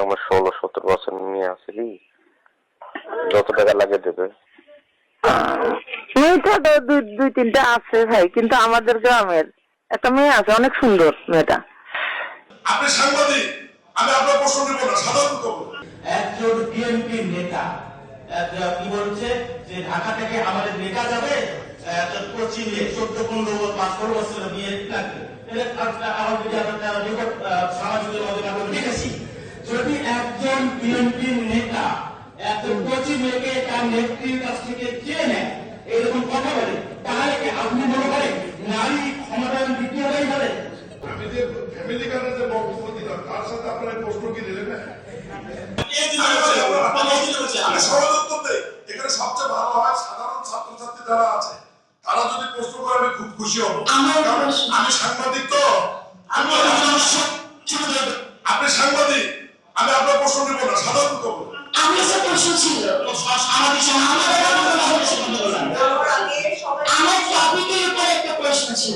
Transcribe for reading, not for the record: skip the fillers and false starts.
আমার 16-17 বছর মেয়ে আছে, কি যত টাকা লাগে দেবে। মেয়েটা তো দুই তিনটা আছে ভাই, কিন্তু আমাদের গ্রামের একটা মেয়ে আছে, অনেক সুন্দর মেয়েটা। আপনি সাংবাদিক, আমি আপনার প্রশ্ন নেব না, সাধারণ খবর। একজন বিএনপি নেতা কি বলছে যে ঢাকা থেকে আমাদের নেতা যাবে কোচিংয়ে 14-15-15 বছর বিয়ে লাগবে। সামাজিক মাধ্যমে দেখেছি, যদি একজন বিএনপি নেতা এত কোচিং মেয়েকে তার নেত্রীর কাছ থেকে চেয়ে নেয়, এরকম কথা বলে, তাহলে কি আপনি মনে করেন নারী ক্ষমতায়ন দ্বিতীয়টাই হবে? আমি যে ফ্যামিলি কার্ডের যে বক্তব্য দিলাম, তার সাথে আপনার প্রশ্ন কি দিলেন? আমি সহজ উত্তর দেই। এখানে সবচেয়ে ভালো হয় সাধারণ ছাত্রছাত্রী যারা আছে, তারা যদি প্রশ্ন করে আমি খুব খুশি হব। আমি সাংবাদিক, তো আপনি সাংবাদিক, আমি আপনার প্রশ্ন নেব না, সাধারণ খবর। আমার প্রশ্ন ছিল, আমার টপিকের উপর একটা প্রশ্ন ছিল।